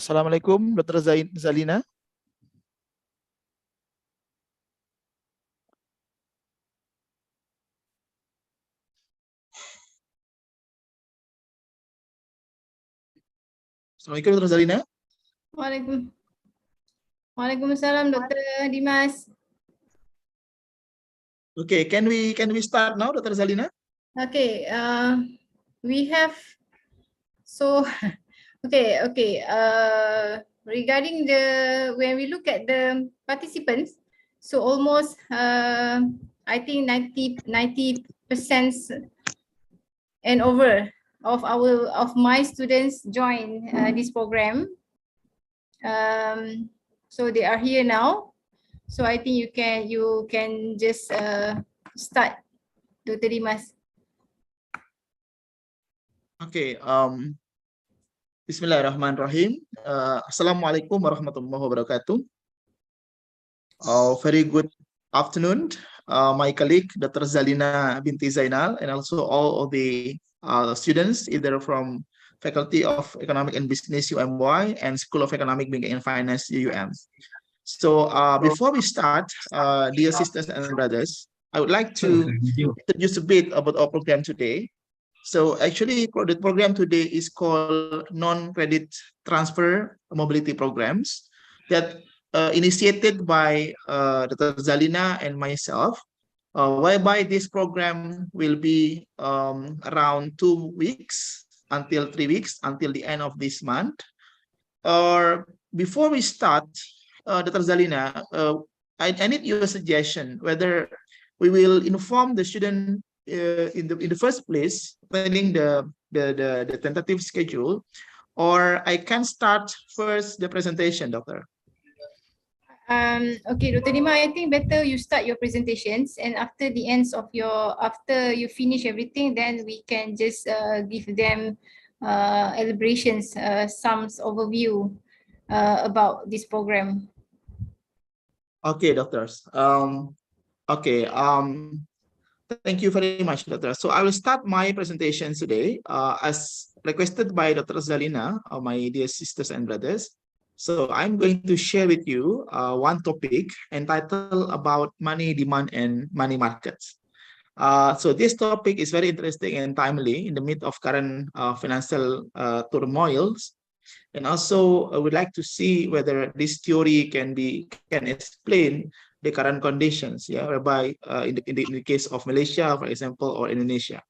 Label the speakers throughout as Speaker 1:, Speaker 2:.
Speaker 1: Assalamualaikum, Dr. Zalina. Assalamualaikum, Dr. Zalina.
Speaker 2: Waalaikumsalam, Dr. Dimas.
Speaker 1: Okay, can we start now, Dr. Zalina?
Speaker 2: Okay, we have regarding when we look at the participants, so almost I think 90% and over of my students join this program. So they are here now. So I think you can just start, Dr. Dimas.
Speaker 1: Okay, Bismillahirrahmanirrahim. Assalamualaikum warahmatullahi wabarakatuh. Very good afternoon, my colleague, Dr. Zalina binti Zainal, and also all of the students, either from Faculty of Economic and Business UMY and School of Economic Banking and Finance UUM. So before we start, dear sisters and brothers, I would like to introduce a bit about our program today. So actually, the program today is called Non-Credit Transfer Mobility Programs that initiated by Dr. Zalina and myself, whereby this program will be around 2 weeks until 3 weeks until the end of this month. Or before we start, Dr. Zalina, I need your suggestion whether we will inform the student in the first place, planning the tentative schedule, or I can start first the presentation, Doctor.
Speaker 2: Okay, Dr. Dima, I think better you start your presentations, and after you finish everything, then we can just give them elaborations, some overview about this program.
Speaker 1: Okay, doctors. Okay. Thank you very much, Doctor. So I will start my presentation today as requested by Dr. Zalina, my dear sisters and brothers. So I'm going to share with you one topic entitled about money demand and money markets. So this topic is very interesting and timely in the midst of current financial turmoils. And also, I would like to see whether this theory can explain the current conditions, yeah, whereby in the case of Malaysia, for example, or Indonesia.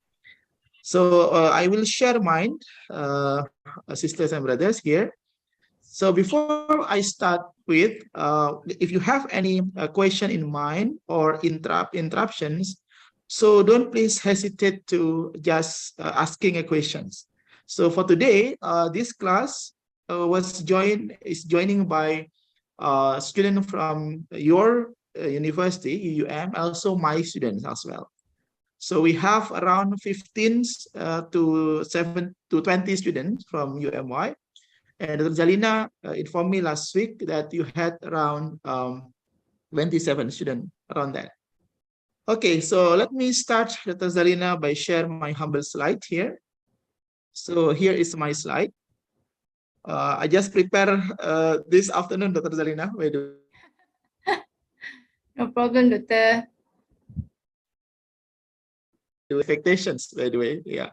Speaker 1: So I will share mine, sisters and brothers here. So before I start with, if you have any question in mind or interruptions, so don't please hesitate to just asking a questions. So for today, this class is joining by student from your university, UUM, also my students as well. So we have around 15 to 20 students from UMY. And Dr. Zalina informed me last week that you had around 27 students around that. Okay, so let me start, Dr. Zalina, by sharing my humble slide here. So here is my slide. I just prepared this afternoon, Dr. Zalina.
Speaker 2: No problem, Doctor.
Speaker 1: Expectations, by the way, yeah.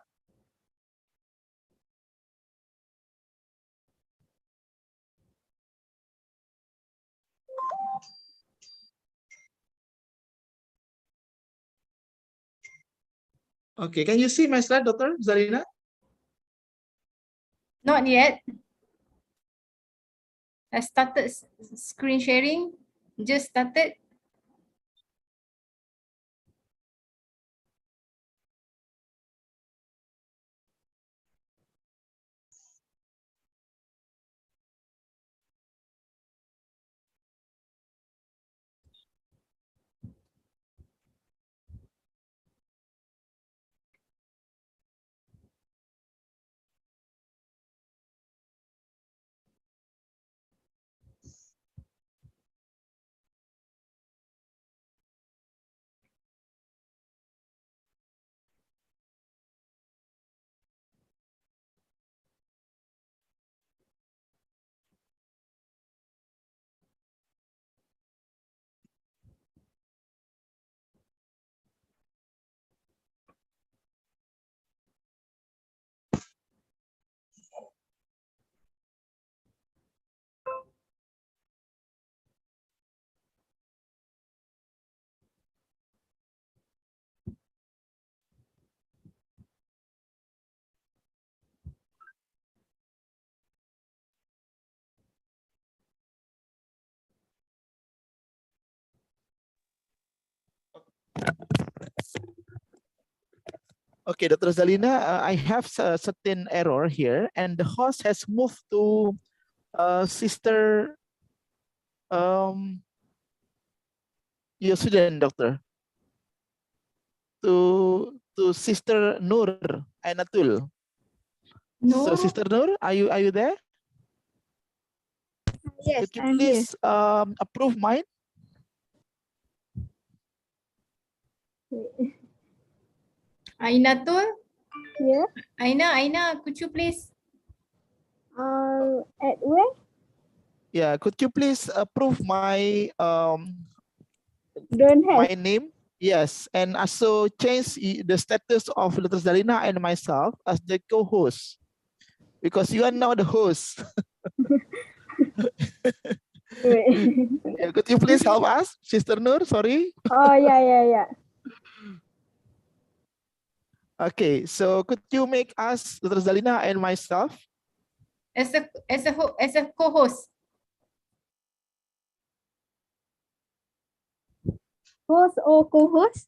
Speaker 1: Okay, can you see my slide, Dr. Zalina?
Speaker 2: Not yet. I started screen sharing. Just started.
Speaker 1: Okay, Dr. Zalina, I have a certain error here, and the host has moved to sister, your student, doctor, to sister Nur Ainatul. So,
Speaker 2: No.
Speaker 1: Sister Nur, are you there?
Speaker 3: Yes,
Speaker 1: Could you
Speaker 3: I'm here.
Speaker 1: please approve mine?
Speaker 2: Ainatul.
Speaker 3: Yeah.
Speaker 2: Aina, could you please?
Speaker 3: At where?
Speaker 1: Yeah, could you please approve my
Speaker 3: Don't have.
Speaker 1: my name? Yes, and also change the status of Dr. Zalina and myself as the co-host, because you are now the host.
Speaker 3: Wait.
Speaker 1: Yeah, could you please help us, Sister Nur? Sorry.
Speaker 3: Oh, yeah.
Speaker 1: Okay, so could you make us, Dr. Zalina and myself?
Speaker 2: As a co-host.
Speaker 3: Host or co-host?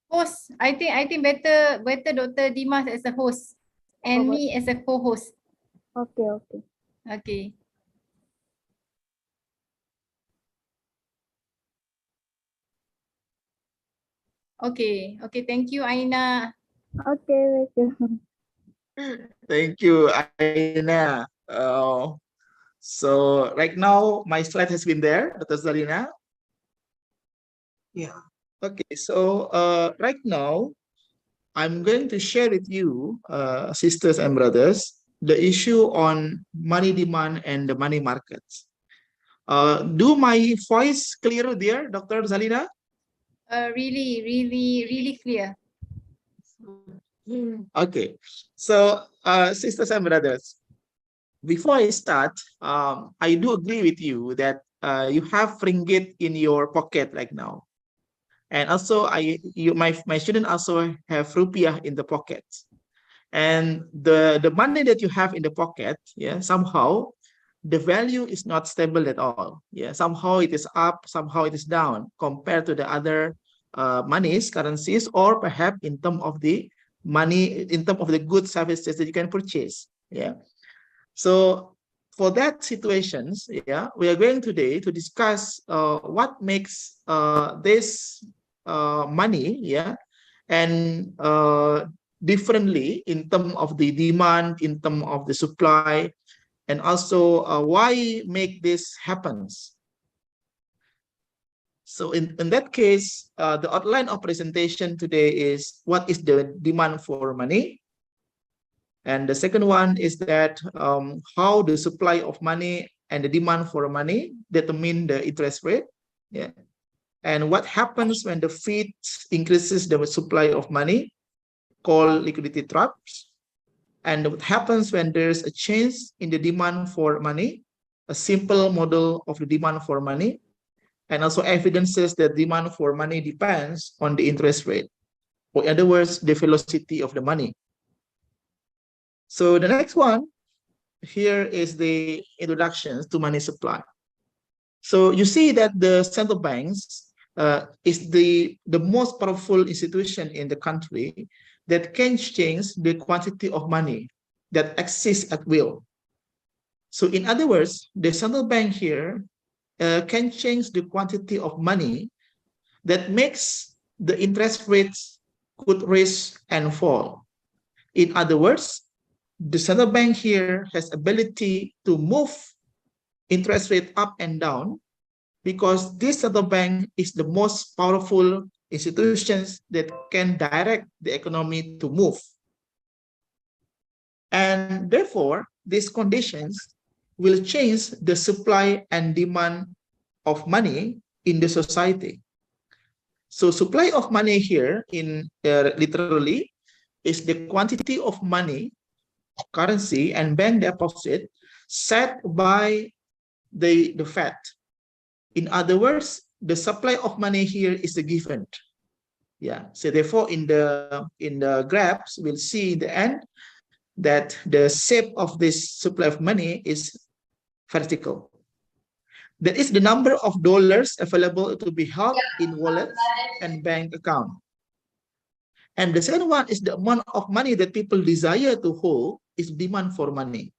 Speaker 2: Host. I think better Dr. Dimas as a host and me as a co-host.
Speaker 3: Okay.
Speaker 2: Okay. Okay. Thank you, Aina.
Speaker 3: Okay, welcome.
Speaker 1: Thank you, Aina. So right now my slide has been there, Dr. Zalina. Yeah. Okay, so right now I'm going to share with you, sisters and brothers, the issue on money demand and the money markets. Do my voice clear there, Dr. Zalina?
Speaker 2: Really clear.
Speaker 1: Okay, so sisters and brothers, before I start, I do agree with you that you have ringgit in your pocket right now. And also, my student also have rupiah in the pocket. And the money that you have in the pocket, yeah, somehow the value is not stable at all. Yeah, somehow it is up, somehow it is down compared to the other monies, currencies, or perhaps in terms of the money, in terms of the goods services that you can purchase. Yeah. So for that situations, yeah, we are going today to discuss what makes this money, yeah, and differently in terms of the demand, in terms of the supply, and also why make this happens. So in that case, the outline of presentation today is what is the demand for money. And the second one is that how the supply of money and the demand for money determine the interest rate. Yeah. And what happens when the Fed increases the supply of money, called liquidity traps. And what happens when there's a change in the demand for money, a simple model of the demand for money, and also evidences that demand for money depends on the interest rate, or in other words, the velocity of the money. So the next one here is the introductions to money supply. So you see that the central banks is the most powerful institution in the country that can change the quantity of money that exists at will. So in other words, the central bank here can change the quantity of money that makes the interest rates could rise and fall. In other words, the central bank here has ability to move interest rate up and down because this central bank is the most powerful institutions that can direct the economy to move. And therefore, these conditions will change the supply and demand of money in the society. So supply of money here in literally is the quantity of money, currency, and bank deposit set by the Fed. In other words, the supply of money here is a given. Yeah. So therefore, in the graphs, we'll see in the end that the shape of this supply of money is vertical. That is the number of dollars available to be held in wallets and bank account. And the second one is the amount of money that people desire to hold is demand for money.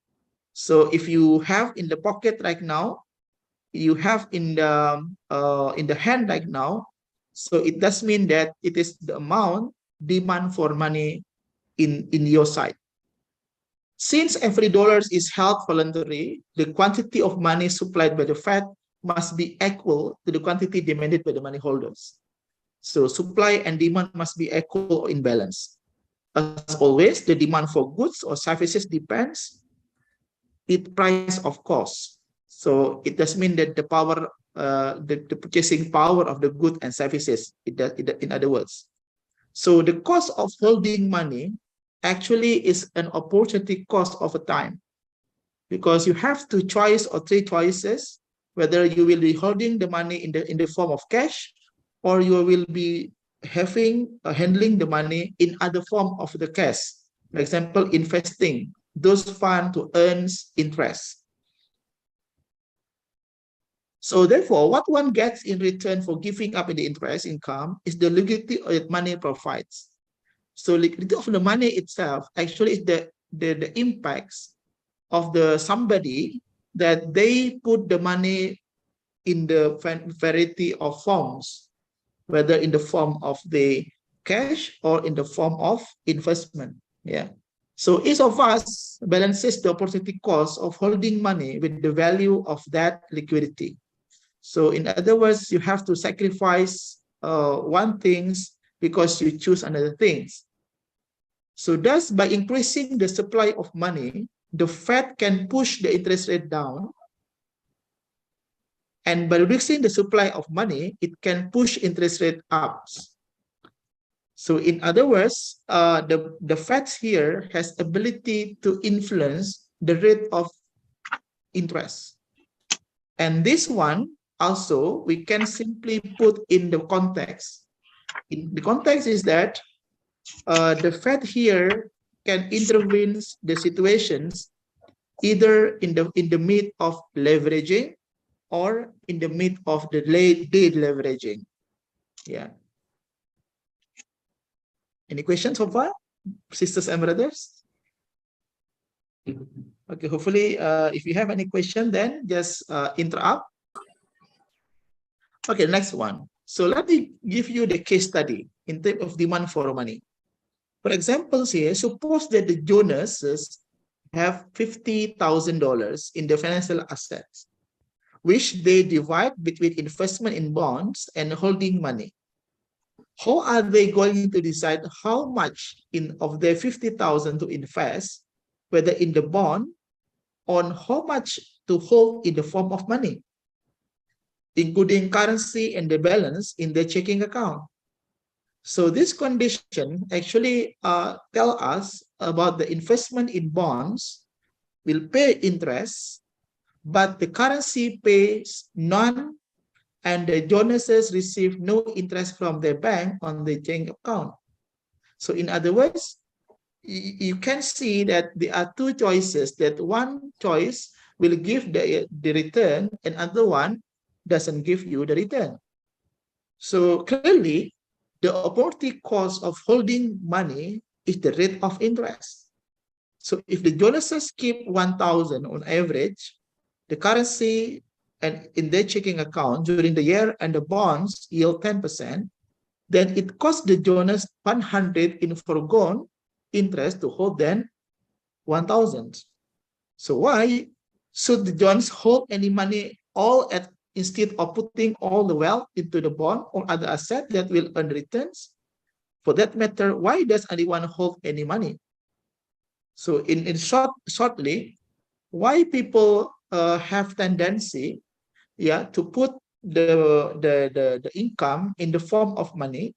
Speaker 1: So if you have in the pocket right now, you have in the hand right now, so it does mean that it is the amount demand for money in your side. Since every dollar is held voluntary, the quantity of money supplied by the Fed must be equal to the quantity demanded by the money holders. So supply and demand must be equal or in balance. As always, the demand for goods or services depends its price of cost. So it does mean that the power, the purchasing power of the goods and services, in other words. So the cost of holding money actually is an opportunity cost over time, because you have two choices or three choices, whether you will be holding the money in the form of cash, or you will be handling the money in other form of the cash. For example, investing those funds to earn interest. So therefore, what one gets in return for giving up in the interest income is the liquidity that money provides. So liquidity of the money itself actually is the impacts of the somebody that they put the money in the variety of forms, whether in the form of the cash or in the form of investment. Yeah. So each of us balances the opportunity cost of holding money with the value of that liquidity. So in other words, you have to sacrifice one things because you choose another things. So thus, by increasing the supply of money, the Fed can push the interest rate down. And by reducing the supply of money, it can push interest rate up. So in other words, the Fed here has ability to influence the rate of interest. And this one also, we can simply put in the context. In the context is that the Fed here can intervene the situations either in the mid of leveraging or in the mid of the dead leveraging. Yeah. Any questions so far, sisters and brothers? Okay, hopefully, if you have any question, then just interrupt. Okay, next one. So let me give you the case study in terms of demand for money. For example, here, suppose that the Jonases have $50,000 in the financial assets, which they divide between investment in bonds and holding money. How are they going to decide how much of their 50,000 to invest, whether in the bond, on how much to hold in the form of money, including currency and the balance in their checking account? So this condition actually tell us about the investment in bonds will pay interest, but the currency pays none, and the Jonases receive no interest from their bank on the checking account. So in other words, you can see that there are two choices, that one choice will give the return and other one doesn't give you the return. So clearly, the opportunity cost of holding money is the rate of interest. So if the Jonases keep 1,000 on average, the currency and in their checking account during the year and the bonds yield 10%, then it costs the Jonas 100 in foregone interest to hold then 1,000. So why should the Jones hold any money all at instead of putting all the wealth into the bond or other asset that will earn returns? For that matter, why does anyone hold any money? So in shortly, why people have tendency, to put the income in the form of money,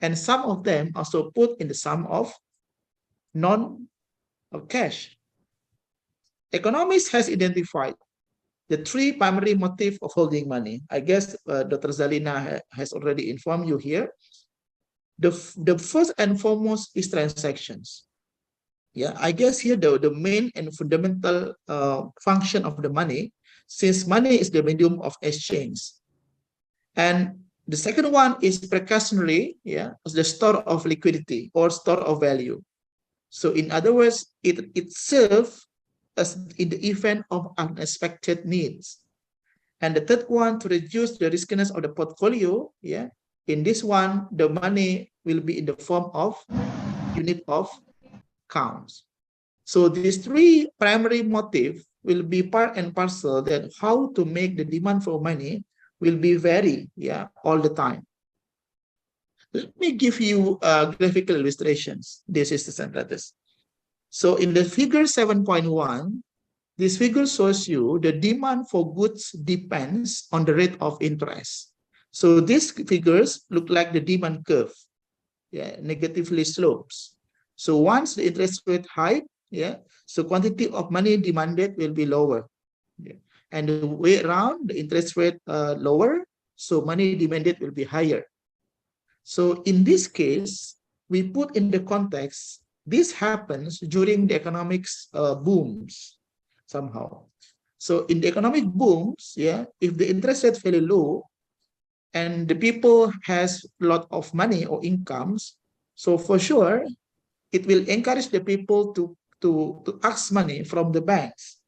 Speaker 1: and some of them also put in the sum of non-cash. Economists has identified the three primary motifs of holding money. I guess Dr. Zalina has already informed you here. The first and foremost is transactions. Yeah, I guess here the main and fundamental function of the money, since money is the medium of exchange. And The second one is precautionary, yeah, the store of liquidity or store of value. So in other words, it serves as in the event of unexpected needs. And the third one, to reduce the riskiness of the portfolio, yeah. In this one, the money will be in the form of unit of counts. So these three primary motive will be part and parcel that how to make the demand for money will be vary, yeah, all the time. Let me give you graphical illustrations. This is the sentence. So in the figure 7.1, this figure shows you the demand for goods depends on the rate of interest. So these figures look like the demand curve, yeah, negatively slopes. So once the interest rate high, yeah, so quantity of money demanded will be lower. Yeah. And the way around, the interest rate lower, so money demanded will be higher. So in this case, we put in the context, this happens during the economics booms somehow. So in the economic booms, yeah, if the interest rate very low and the people has a lot of money or incomes, so for sure, it will encourage the people to ask money from the banks.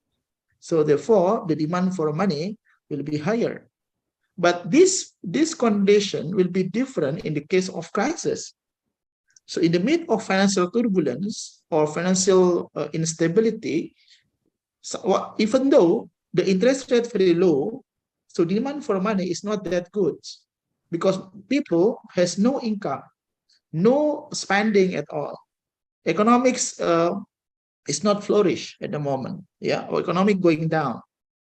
Speaker 1: So therefore, the demand for money will be higher. But this condition will be different in the case of crisis. So in the midst of financial turbulence or financial instability, so, even though the interest rate very low, so demand for money is not that good because people has no income, no spending at all. Economics is not flourish at the moment, yeah, or economic going down.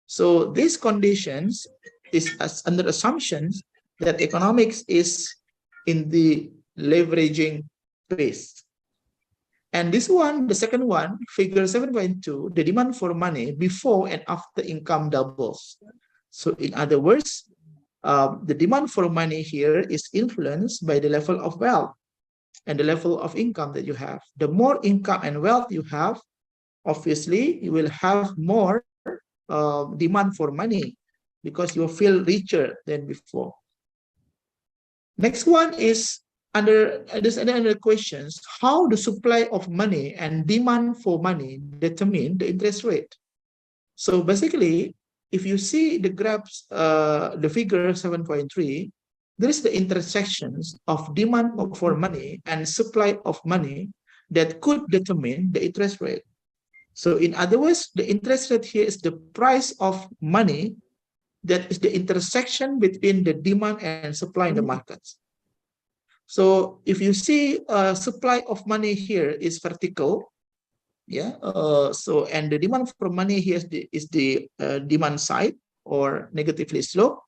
Speaker 1: So these conditions is under assumptions that economics is in the leveraging phase. And this one, the second one, figure 7.2, the demand for money before and after income doubles. So in other words, the demand for money here is influenced by the level of wealth and the level of income that you have. The more income and wealth you have, obviously you will have more demand for money because you feel richer than before. Next one is there's another questions, how the supply of money and demand for money determine the interest rate. So basically, if you see the graphs, the figure 7.3, there is the intersections of demand for money and supply of money that could determine the interest rate. So in other words, the interest rate here is the price of money that is the intersection between the demand and supply in the markets. So if you see supply of money here is vertical, yeah. So and the demand for money here is the demand side or negatively slope,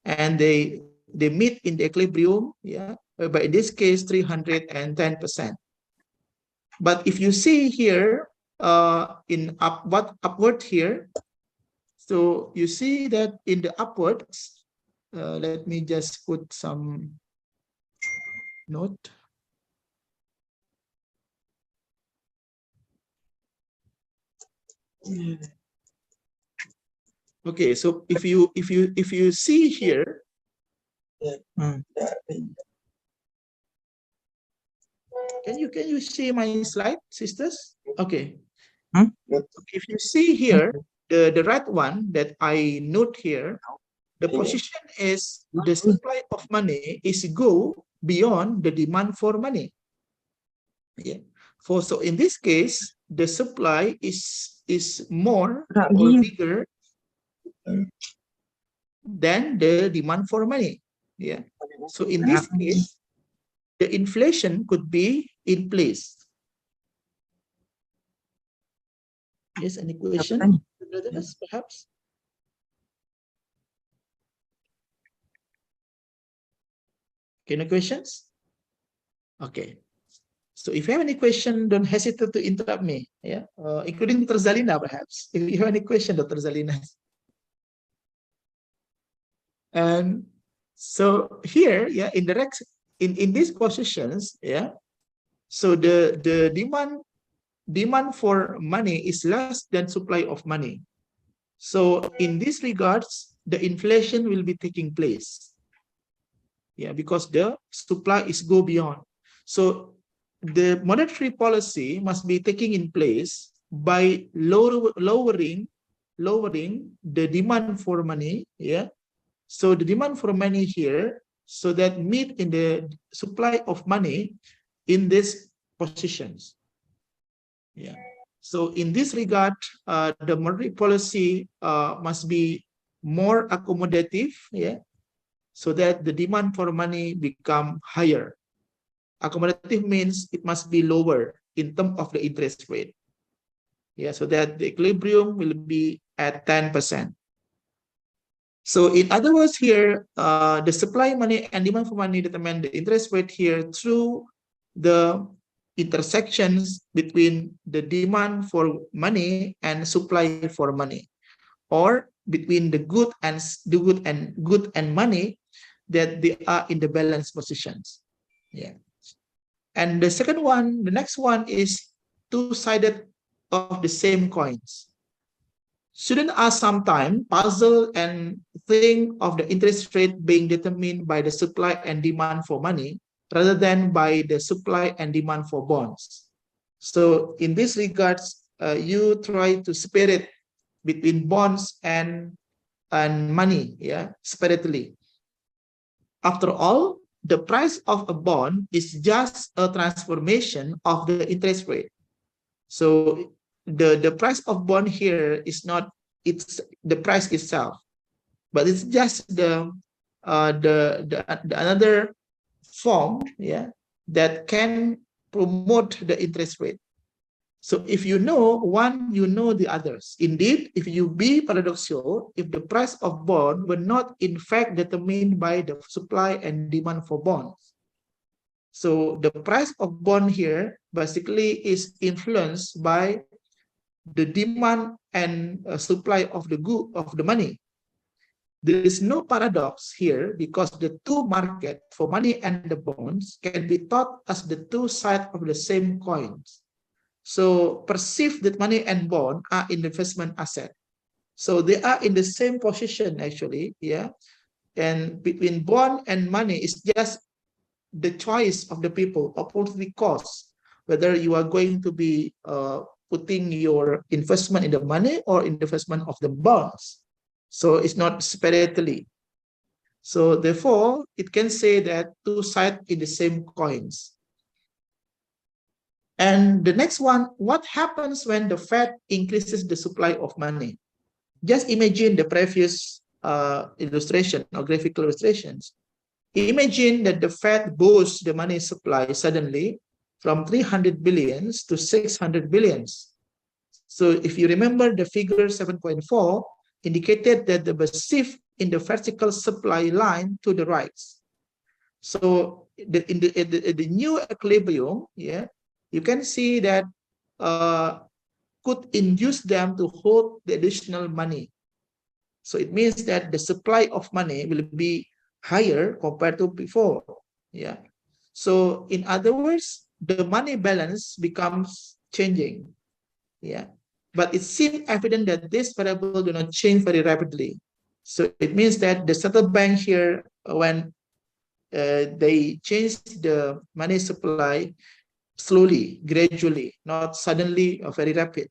Speaker 1: and they meet in the equilibrium, yeah. But in this case, 310%. But if you see here in upward here, so you see that in the upwards, let me just put some note. Okay, so if you see here, can you see my slide, sisters? Okay. If you see here, the right one that I note here, the position is the supply of money is go beyond the demand for money. Yeah. So in this case, the supply is more or bigger than the demand for money. Yeah. So in this case, the inflation could be in place. Yes, any question, brothers, perhaps? Any questions? Okay. So if you have any question, don't hesitate to interrupt me. Yeah, including Dr. Zalina, perhaps. If you have any question, Dr. Zalina. And so here, yeah, in the in these positions, yeah. So the demand for money is less than supply of money. So in these regards, the inflation will be taking place. Yeah, because the supply is go beyond. So the monetary policy must be taking in place by lowering the demand for money. Yeah. So the demand for money here, so that meet in the supply of money in these positions. Yeah. So in this regard, the monetary policy must be more accommodative. Yeah. So that the demand for money become higher. Accommodative means it must be lower in terms of the interest rate. Yeah, so that the equilibrium will be at 10%. So in other words here, the supply money and demand for money determine the interest rate here through the intersections between the demand for money and supply for money, or between the good and money, that they are in the balanced positions. Yeah. And the second one, the next one is two-sided of the same coins. Students are sometimes puzzled and think of the interest rate being determined by the supply and demand for money rather than by the supply and demand for bonds. So in this regards, you try to separate between bonds and money, yeah, separately. After all, the price of a bond is just a transformation of the interest rate. So the price of bond here is not it's the price itself, but it's just the another form, yeah, that can promote the interest rate. So if you know one, you know the others. Indeed, if you be paradoxical, if the price of bond were not in fact determined by the supply and demand for bonds. So the price of bond here basically is influenced by the demand and supply of the good of the money. There is no paradox here because the two markets for money and the bonds can be thought as the two sides of the same coins. So perceive that money and bond are investment asset. So they are in the same position actually, yeah. And between bond and money is just the choice of the people, opportunity cost, whether you are going to be putting your investment in the money or in the investment of the bonds. So it's not separately. So therefore, it can say that two sides in the same coins. And the next one, what happens when the Fed increases the supply of money? Just imagine the previous illustration or graphical illustrations. Imagine that the Fed boosts the money supply suddenly from 300 billions to 600 billions. So if you remember the figure 7.4 indicated that there was shift in the vertical supply line to the right. So in the new equilibrium, yeah, you can see that could induce them to hold the additional money. So it means that the supply of money will be higher compared to before. Yeah. So in other words, the money balance becomes changing. Yeah. But it seems evident that this variable do not change very rapidly. So it means that the central bank here, when they change the money supply slowly, gradually, not suddenly or very rapid.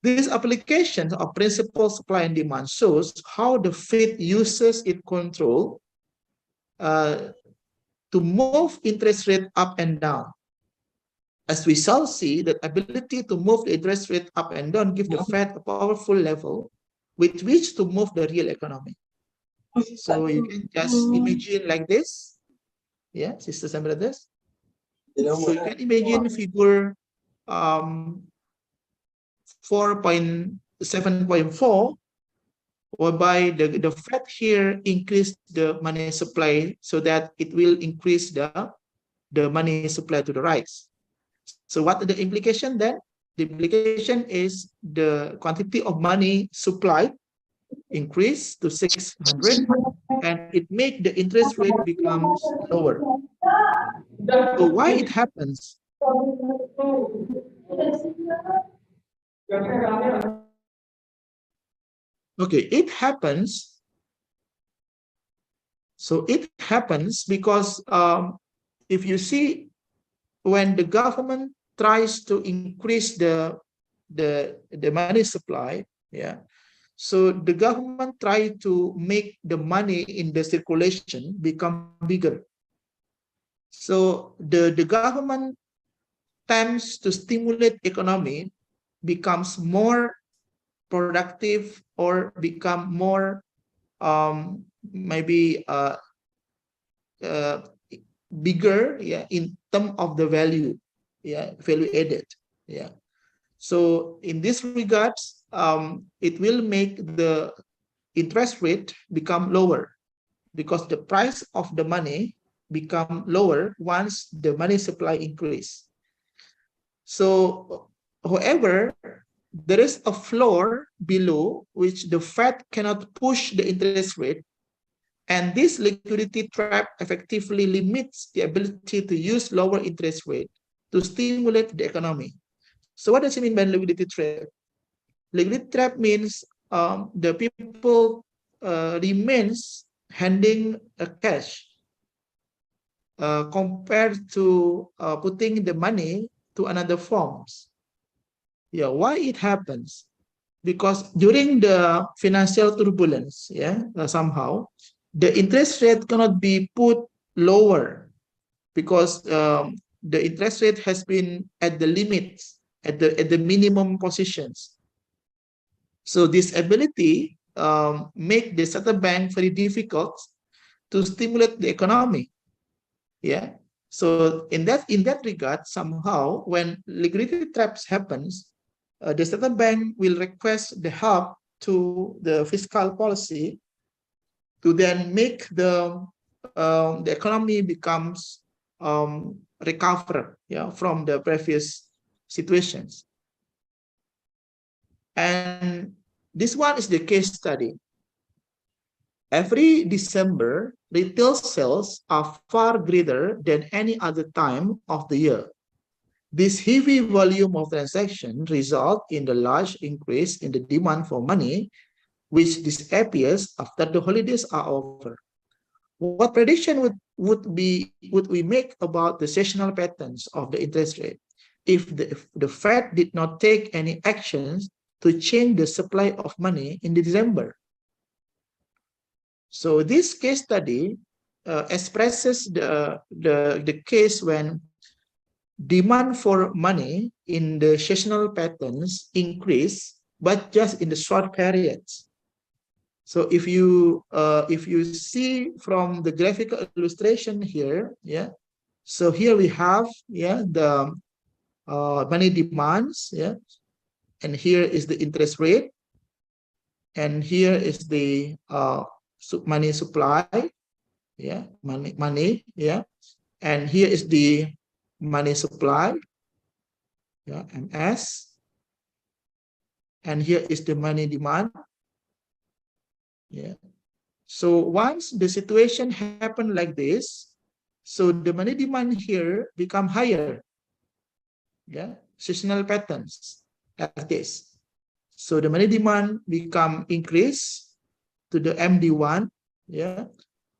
Speaker 1: This application of principal supply and demand shows how the Fed uses its control to move interest rate up and down. As we shall see, the ability to move the interest rate up and down gives the Fed a powerful level with which to move the real economy. So you can just imagine like this. Yeah, sisters and brothers. So you can imagine figure 4.7.4, whereby the Fed here increased the money supply so that it will increase the money supply to the right. So what are the implication then? The implication is the quantity of money supply increase to 600, and it make the interest rate becomes lower. So why it happens? Okay, it happens. So it happens because if you see, when the government tries to increase the money supply, yeah, so the government try to make the money in the circulation become bigger. So the government tends to stimulate economy, becomes more productive, or become more maybe uh, bigger, yeah, in terms of the value, yeah, value added, yeah. So in this regards, it will make the interest rate become lower, because the price of the money become lower once the money supply increase. So, however, there is a floor below which the Fed cannot push the interest rate, and this liquidity trap effectively limits the ability to use lower interest rate to stimulate the economy. So what does it mean by liquidity trap? Liquidity trap means the people remains handing a cash compared to putting the money to another forms. Yeah, why it happens? Because during the financial turbulence, yeah, somehow the interest rate cannot be put lower, because the interest rate has been at the limits, at the minimum positions. So this ability make the central bank very difficult to stimulate the economy. Yeah. So in that regard, somehow when liquidity traps happens, the central bank will request the help to the fiscal policy to then make the economy becomes recover, yeah, from the previous situations. And this one is the case study. Every December, retail sales are far greater than any other time of the year. This heavy volume of transactions result in the large increase in the demand for money, which disappears after the holidays are over. What prediction would we make about the seasonal patterns of the interest rate if the Fed did not take any actions to change the supply of money in December? So this case study expresses the case when demand for money in the seasonal patterns increase, but just in the short periods. So if you see from the graphical illustration here, yeah. So here we have, yeah, the money demands, yeah, and here is the interest rate, and here is the money supply, yeah, money, yeah, and here is the money supply, yeah, MS, and here is the money demand, yeah. So once the situation happened like this, so the money demand here become higher, yeah, seasonal patterns like this. So the money demand become increase to the MD1, yeah.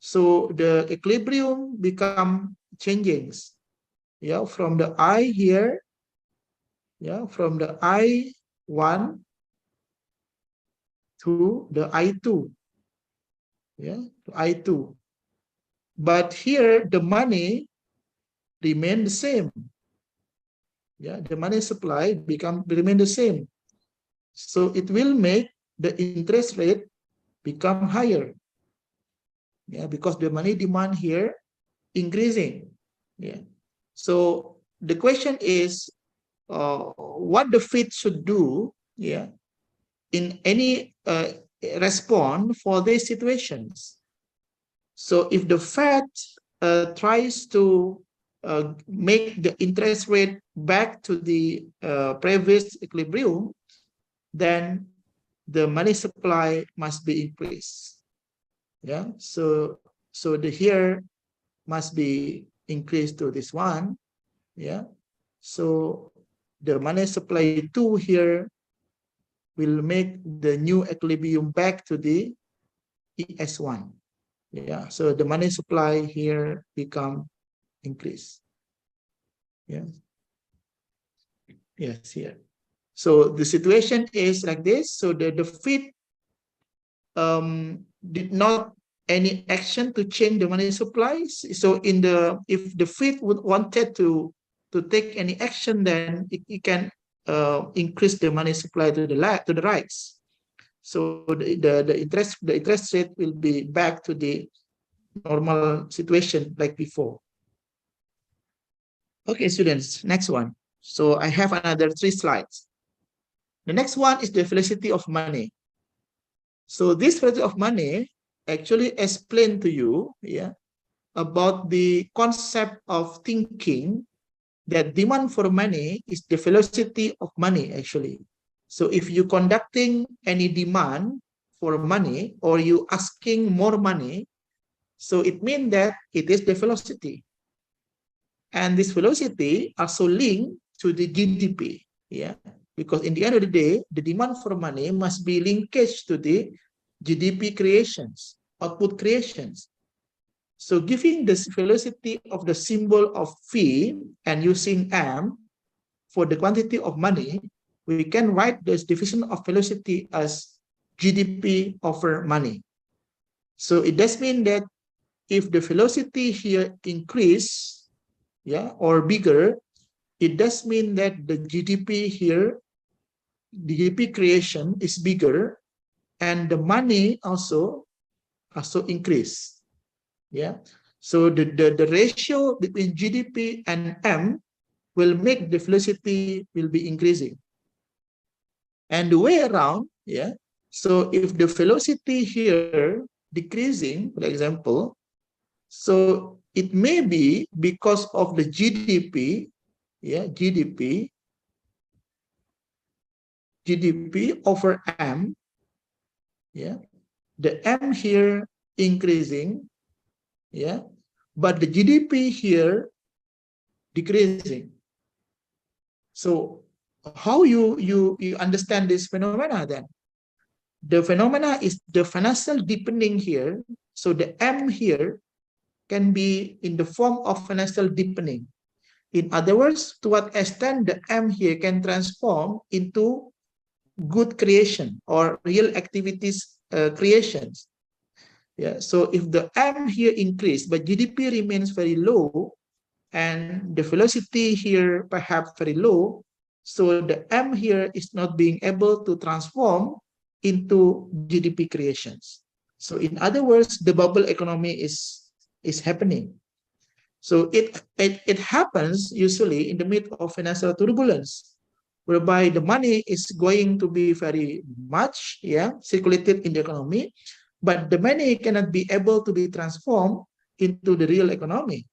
Speaker 1: So the equilibrium become changing, yeah, from the I here, yeah, from the I1 to the I2, yeah, to I2. But here the money remain the same. Yeah, the money supply remain the same. So it will make the interest rate become higher. Yeah, because the money demand here increasing. Yeah. So the question is what the Fed should do, yeah, in any response for these situations. So if the Fed tries to make the interest rate back to the previous equilibrium, then the money supply must be increased. Yeah, so the here must be increased to this one. Yeah, so the money supply 2 here will make the new equilibrium back to the ES1. Yeah, so the money supply here become increase. Yeah. Yes, here. So the situation is like this. So the Fed did not any action to change the money supplies. So if the Fed would wanted to take any action, then it can increase the money supply to the rights. So the interest rate will be back to the normal situation like before. Okay, students, next one. So I have another 3 slides. The next one is the velocity of money. So this velocity of money actually explain to you, yeah, about the concept of thinking that demand for money is the velocity of money actually. So if you conducting any demand for money or you asking more money, so it means that it is the velocity. And this velocity also linked to the GDP, yeah, because in the end of the day, the demand for money must be linkage to the GDP creations, output creations. So giving this velocity of the symbol of V and using M for the quantity of money, we can write this division of velocity as GDP over money. So it does mean that if the velocity here increase, yeah, or bigger, it does mean that the GDP here, the GDP creation is bigger, and the money also increase. Yeah. So the ratio between GDP and M will make the velocity will be increasing. And the way around, yeah. So if the velocity here decreasing, for example, so it may be because of the GDP, yeah, GDP over M, yeah, the M here increasing, yeah, but the GDP here decreasing. So how you understand this phenomena then? The phenomena is the financial deepening here. So the M here can be in the form of financial deepening. In other words, to what extent the M here can transform into good creation or real activities creations. Yeah. So if the M here increase, but GDP remains very low, and the velocity here perhaps very low, so the M here is not being able to transform into GDP creations. So in other words, the bubble economy is happening. So it happens usually in the midst of financial turbulence, whereby the money is going to be very much, yeah, circulated in the economy, but the money cannot be able to be transformed into the real economy.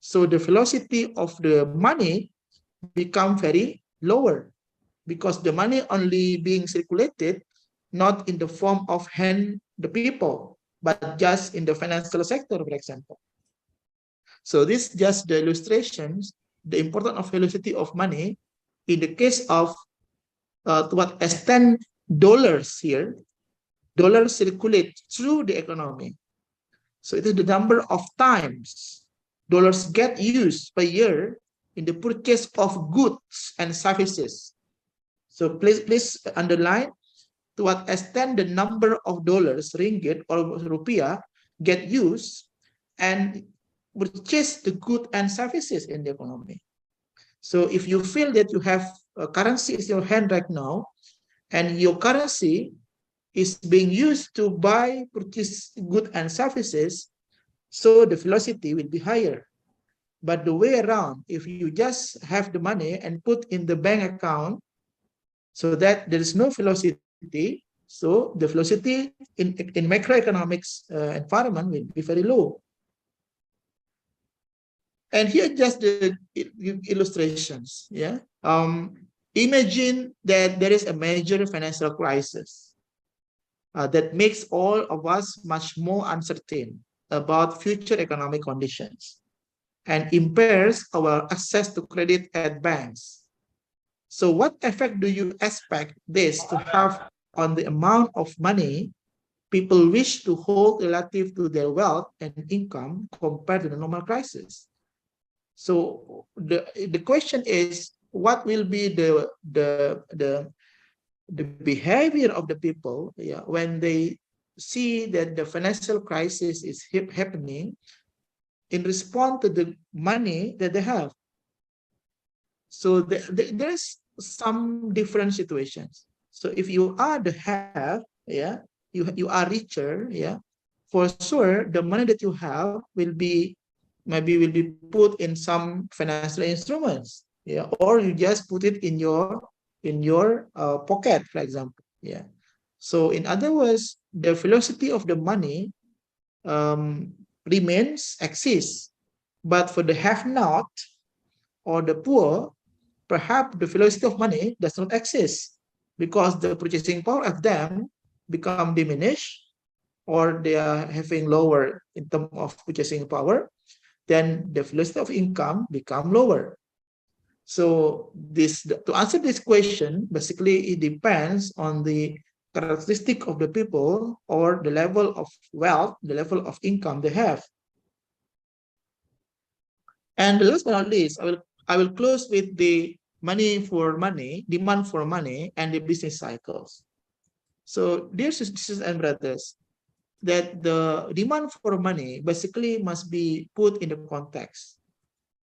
Speaker 1: So the velocity of the money become very lower because the money only being circulated not in the form of hand the people, but just in the financial sector, for example. So this just the illustrations, the importance of velocity of money in the case of to what extent dollars here, dollars circulate through the economy. So it is the number of times dollars get used per year in the purchase of goods and services. So please underline to what extent the number of dollars, ringgit or rupiah get used and purchase the goods and services in the economy. So if you feel that you have a currency in your hand right now, and your currency is being used to buy, purchase goods and services, so the velocity will be higher. But the way around, if you just have the money and put in the bank account, so that there is no velocity, so the velocity in macroeconomics environment will be very low. And here just the illustrations. Yeah. Imagine that there is a major financial crisis that makes all of us much more uncertain about future economic conditions and impairs our access to credit at banks. So what effect do you expect this to have on the amount of money people wish to hold relative to their wealth and income compared to the normal crisis. So the question is, what will be the behavior of the people, yeah, when they see that the financial crisis is happening in response to the money that they have. So there's some different situations. So if you are the have, yeah, you are richer, yeah, for sure the money that you have will be maybe will be put in some financial instruments, yeah, or you just put it in your pocket, for example, yeah. So in other words, the velocity of the money remains exists, but for the have not or the poor, perhaps the velocity of money does not exist because the purchasing power of them become diminished, or they are having lower in terms of purchasing power, then the velocity of income become lower. So this, to answer this question, basically it depends on the characteristic of the people or the level of wealth, the level of income they have. And last but not least, I will close with the money for money, demand for money, and the business cycles. So dear sisters and brothers, that the demand for money basically must be put in the context.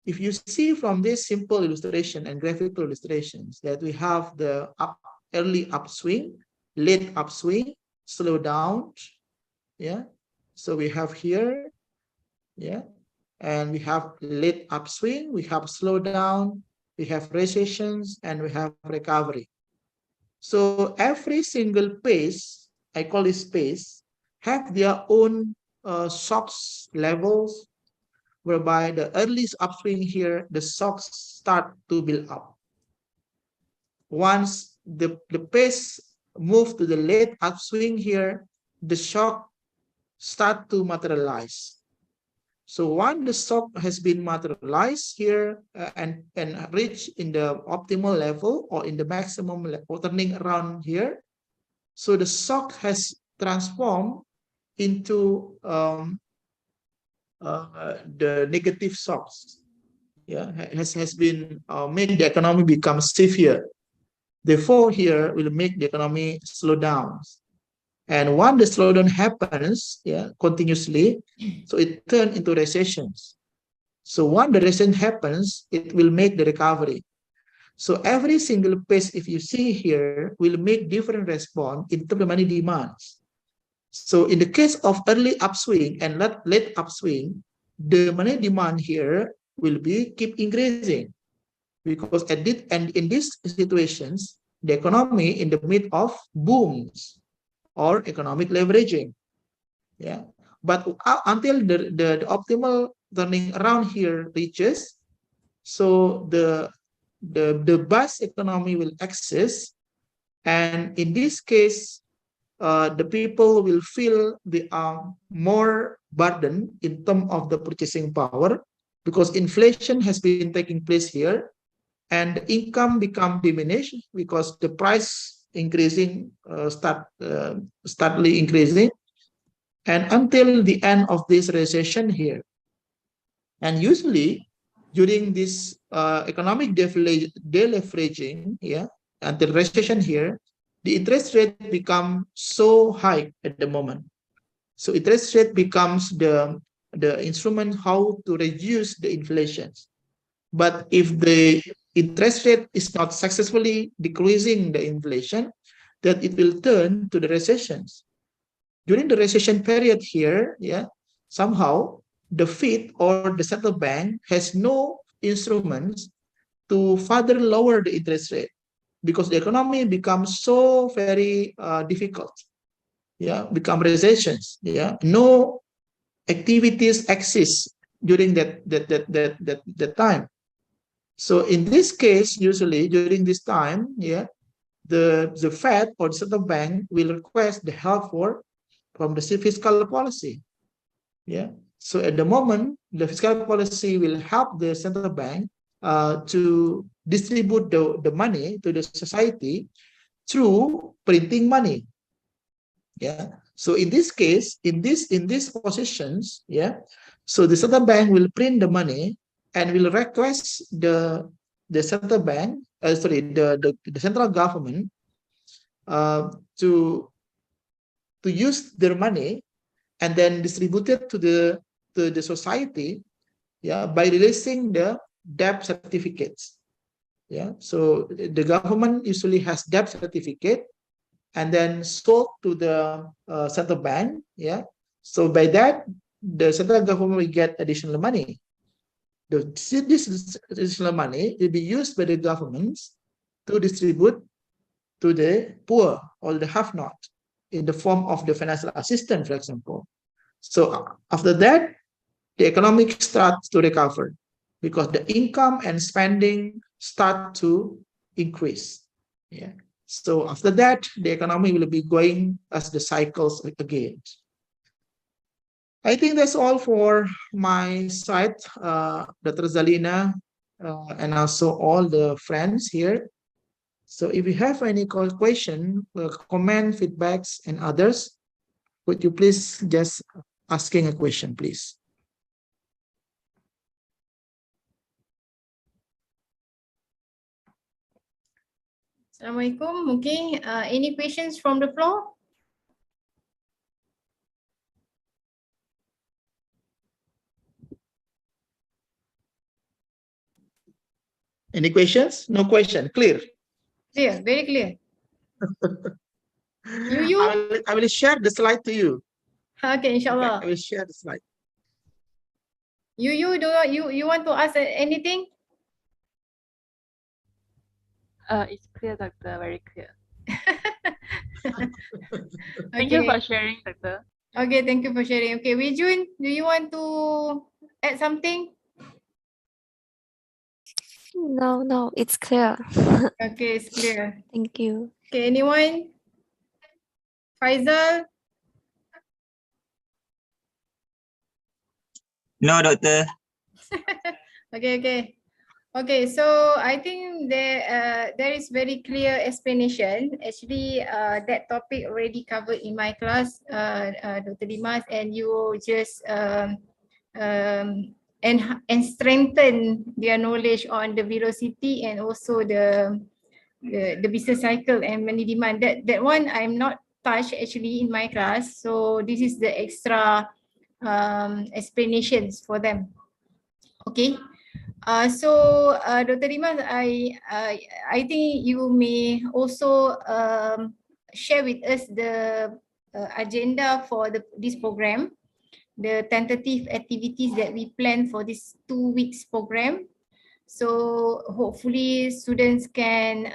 Speaker 1: If you see from this simple illustration and graphical illustrations that we have the early upswing, late upswing, slow down, yeah. So we have here, yeah, and we have late upswing, we have slowdown, we have recessions, and we have recovery. So every single phase, I call it phase, have their own shocks levels, whereby the earliest upswing here, the shocks start to build up. Once the pace move to the late upswing here, the shock start to materialize. So once the shock has been materialized here and reach in the optimal level or in the maximum level, turning around here, so the shock has transformed into the negative shocks. Yeah, has been made the economy become severe. Therefore, here will make the economy slow down. And when the slowdown happens, yeah, continuously, so it turns into recessions. So when the recession happens, it will make the recovery. So every single phase, if you see here, will make different response in terms of money demands. So in the case of early upswing and late upswing, the money demand here will be keep increasing, because at this, and in these situations, the economy in the mid of booms or economic leveraging, yeah. But until the optimal turning around here reaches, so the bus economy will exist, and in this case, the people will feel they are more burdened in terms of the purchasing power, because inflation has been taking place here, and the income become diminished because the price increasing startly increasing, and until the end of this recession here. And usually during this economic deleveraging, yeah, until recession here, the interest rate become so high at the moment. So interest rate becomes the instrument how to reduce the inflation. But if the interest rate is not successfully decreasing the inflation, that it will turn to the recessions. During the recession period here, yeah, somehow the Fed or the central bank has no instruments to further lower the interest rate, because the economy becomes so very difficult. Yeah, become recessions. Yeah, no activities exist during that time. So in this case, usually during this time, yeah, the Fed or the central bank will request the help from the fiscal policy. Yeah. So at the moment, the fiscal policy will help the central bank to distribute the money to the society through printing money. Yeah. So in this case, in these positions, yeah, so the central bank will print the money and will request the central bank, sorry, the central government uh, to use their money and then distribute it to the society, yeah, by releasing the debt certificates. Yeah, so the government usually has debt certificate and then sold to the central bank. Yeah, so by that the central government will get additional money. This additional money will be used by the governments to distribute to the poor or the have-not in the form of the financial assistance, for example. So after that, the economic starts to recover because the income and spending start to increase. Yeah. So after that, the economy will be going as the cycles again. I think that's all for my side, Dr. Zalina, and also all the friends here. So if you have any question, comment, feedbacks, and others, would you please just asking a question, please?
Speaker 2: Assalamualaikum. Okay, any questions from the floor?
Speaker 1: Any questions? No question. Clear.
Speaker 2: Clear, very clear. You?
Speaker 1: I will share the slide to you.
Speaker 2: Okay, inshallah.
Speaker 1: Okay, I will share the slide.
Speaker 2: You want to ask anything?
Speaker 4: It's clear, Doctor. Very clear.
Speaker 2: Okay.
Speaker 4: Thank you for sharing, Doctor.
Speaker 2: Okay, thank you for sharing. Okay, Wei Jun, do you want to add something?
Speaker 5: No, it's clear.
Speaker 2: Okay, it's clear.
Speaker 5: Thank you.
Speaker 2: Okay, anyone? Faisal?
Speaker 6: No, Doctor.
Speaker 2: Okay. Okay, so I think there is very clear explanation. Actually, that topic already covered in my class, Dr. Dimas, and you just and strengthen their knowledge on the velocity and also the business cycle and money demand. That one I'm not touched actually in my class. So this is the extra explanations for them. Okay. So Dr. Dimas, I think you may also share with us the agenda for this program, the tentative activities that we plan for this 2 weeks program. So hopefully students can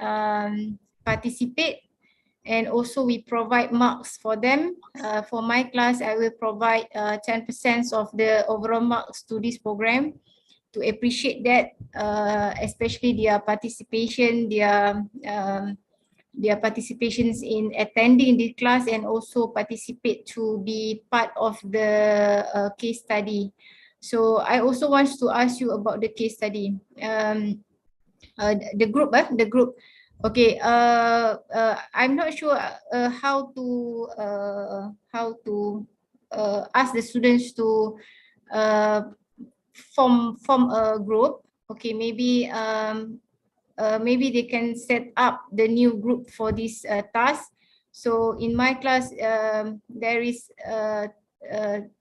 Speaker 2: participate, and also we provide marks for them. For my class, I will provide 10% of the overall marks to this program to appreciate that, especially their participation, their participations in attending the class, and also participate to be part of the case study. So I also want to ask you about the case study. The group. Okay. I'm not sure how to ask the students to form a group. Okay, maybe maybe they can set up the new group for this task. So in my class, there is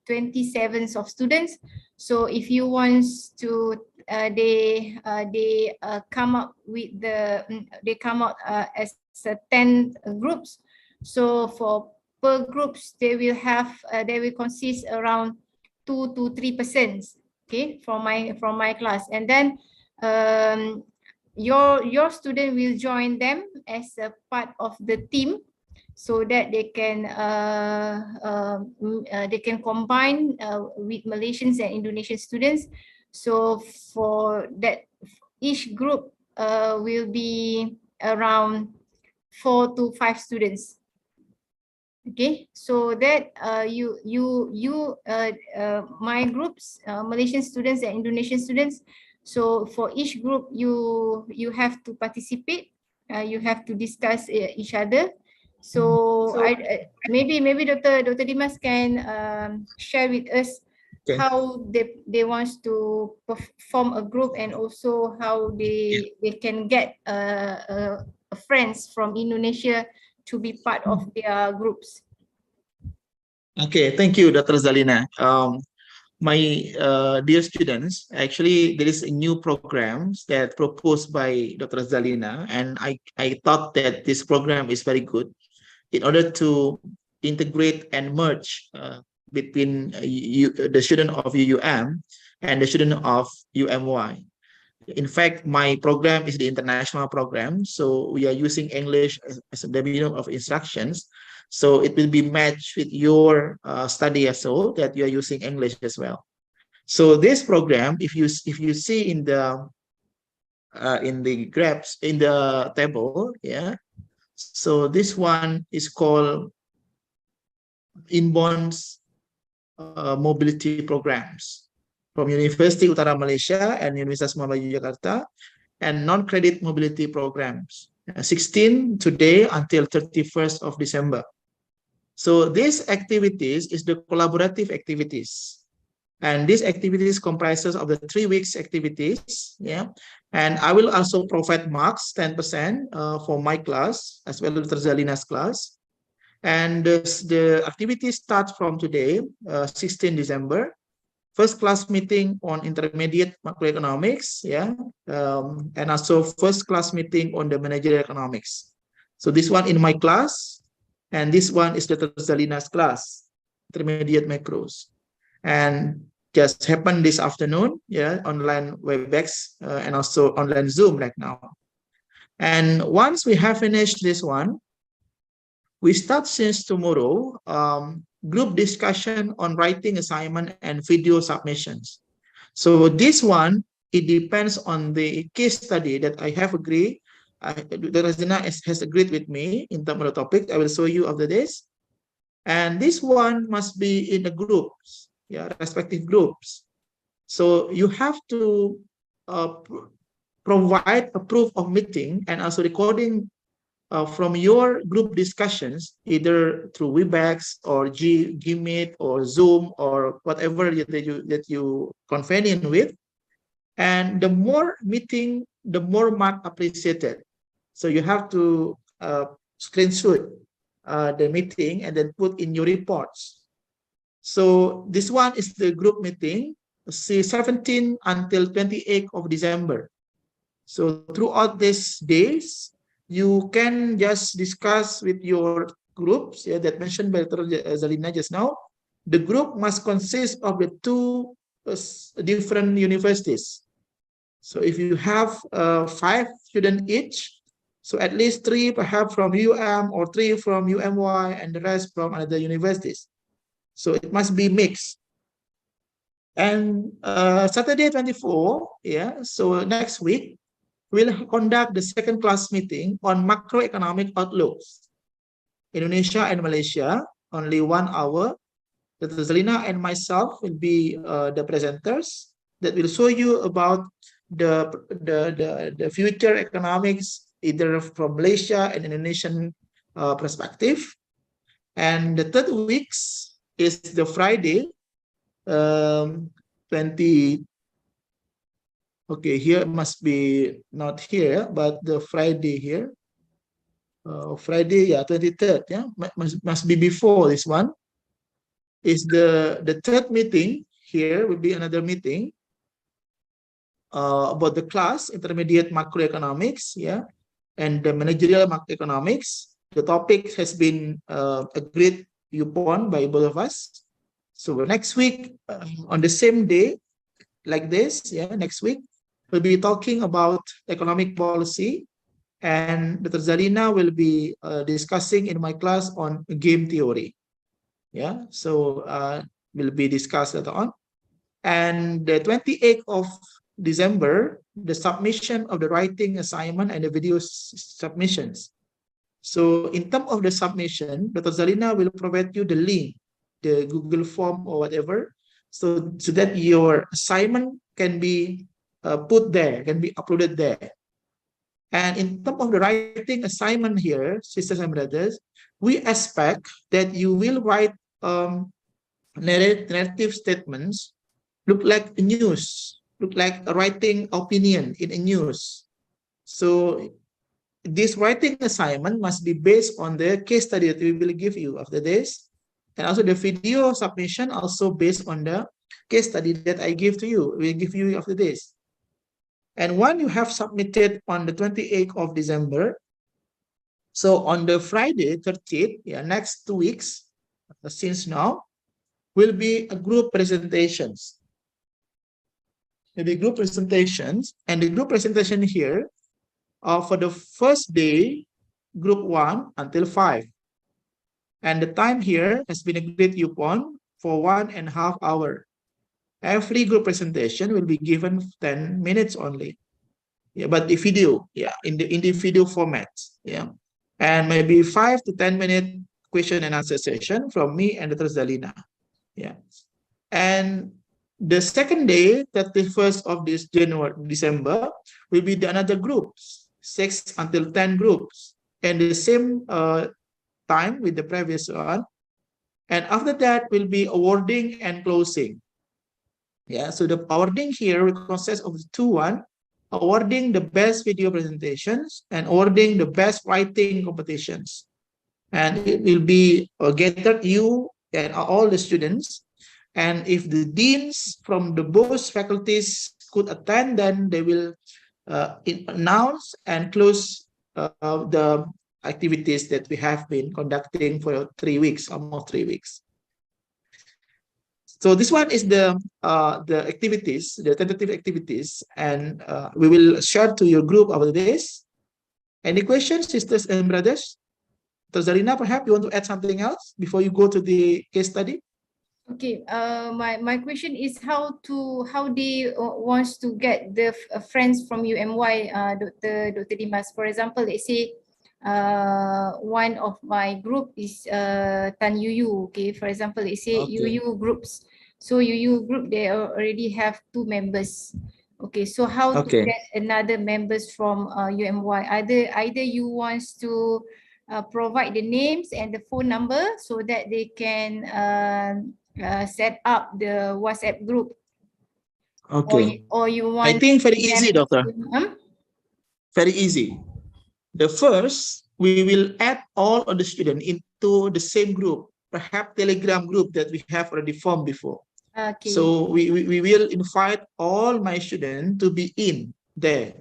Speaker 2: 27 of students. So if you want to, they come up with as 10 groups. So for per groups, they will consist around 2 to 3%. Okay, from my class, and then your student will join them as a part of the team, so that they can combine with Malaysians and Indonesian students. So for that, each group will be around 4 to 5 students. Okay, so that my groups, Malaysian students and Indonesian students. So for each group, you have to participate. You have to discuss each other, So maybe Dr. Dimas can share with us
Speaker 1: Okay.
Speaker 2: how they wants to form a group, and also how they can get friends from Indonesia to be part of their groups.
Speaker 1: Okay, thank you, Dr. Zalina. My dear students, actually, there is a new programs that proposed by Dr. Zalina, and I thought that this program is very good in order to integrate and merge between the student of UUM and the student of UMY. In fact, my program is the international program, so we are using English as the medium of instructions. So it will be matched with your study as well, that you are using English as well. So this program, if you see in the graphs in the table, yeah. So this one is called inbound mobility programs from University Utara Malaysia and Universitas Muhammadiyah Yogyakarta, and non-credit mobility programs, 16 today until 31st of December. So these activities is the collaborative activities. And these activities comprises of the 3 weeks activities, yeah. And I will also provide marks 10% for my class as well as Dr. Zalina's class. And the activity starts from today, 16 December. First class meeting on intermediate macroeconomics, yeah, and also first class meeting on the managerial economics. So this one in my class, and this one is Dr. Zalina's class, intermediate macros, and just happened this afternoon, yeah, online WebEx and also online Zoom right now. And once we have finished this one, we start since tomorrow group discussion on writing assignment and video submissions. So this one, it depends on the case study that I have agreed. The Razina has agreed with me in terms of the topic. I will show you after this. And this one must be in the groups, yeah, respective groups. So you have to provide a proof of meeting and also recording from your group discussions, either through Webex or Gmeet or Zoom or whatever that you convene with. And the more meeting, the more mark appreciated. So you have to screenshot the meeting and then put in your reports. So this one is the group meeting, see 17 until 28th of December. So throughout these days, you can just discuss with your groups, yeah, that mentioned by Dr. Zalina just now. The group must consist of the 2 different universities. So if you have 5 students each, so at least 3 perhaps from UM or 3 from UMY and the rest from other universities. So it must be mixed. And Saturday 24, yeah, so next week, we'll conduct the second class meeting on macroeconomic outlooks. Indonesia and Malaysia, only 1 hour. Dr. Zalina and myself will be the presenters that will show you about the future economics, either from Malaysia and Indonesian perspective. And the third weeks is the Friday, 20. Okay, here must be not here, but the Friday here. Friday, yeah, 23rd, yeah, must be before this one. Is the third meeting here will be another meeting about the class intermediate macroeconomics, yeah, and the managerial macroeconomics. The topic has been agreed upon by both of us. So next week, on the same day, like this, yeah, next week, we'll be talking about economic policy, and Dr. Zarina will be discussing in my class on game theory. Yeah, so will be discussed later on. And the 28th of December, the submission of the writing assignment and the video submissions. So in terms of the submission, Dr. Zarina will provide you the link, the Google form or whatever, so that your assignment can be put there, can be uploaded there. And in terms of the writing assignment here, sisters and brothers, we expect that you will write narrative statements, look like news, look like writing opinion in a news. So this writing assignment must be based on the case study that we will give you after this. And also the video submission also based on the case study that I give to you, we'll give you after this. And when you have submitted on the 28th of December, so on the Friday 30th, yeah, next 2 weeks, since now, will be a group presentations. Maybe group presentations, and the group presentation here for the first day, group 1 until 5. And the time here has been agreed upon for 1.5 hours. Every group presentation will be given 10 minutes only. Yeah, but the video, yeah, in the video format, yeah. And maybe 5 to 10 minute question and answer session from me and Dr. Zalina. Yeah. And the second day, 31st of this December, will be another groups, 6 until 10 groups, and the same time with the previous one. And after that will be awarding and closing. Yeah, so the awarding here will consist of 2-1, awarding the best video presentations and awarding the best writing competitions. And it will be gathered you and all the students. And if the deans from the both faculties could attend, then they will announce and close the activities that we have been conducting for 3 weeks, almost 3 weeks. So this one is the activities, the tentative activities, and we will share to your group about this. Any questions, sisters and brothers? Dr. Zarina, perhaps you want to add something else before you go to the case study?
Speaker 2: Okay, my question is how they wants to get the friends from UMY, Dr. Dimas. For example, let's say one of my group is Tan Yuyu. Okay, for example, let's say
Speaker 1: Okay.
Speaker 2: Yuyu groups. So Yuyu group, they already have 2 members. Okay, so how to
Speaker 1: Okay.
Speaker 2: get another members from UMY? Either you wants to provide the names and the phone number so that they can set up the WhatsApp group.
Speaker 1: Okay.
Speaker 2: Or you want
Speaker 1: I think very easy,
Speaker 2: them
Speaker 1: doctor.
Speaker 2: to-
Speaker 1: Very easy. The first, we will add all of the students into the same group, perhaps Telegram group that we have already formed before.
Speaker 2: Okay.
Speaker 1: So we will invite all my students to be in there.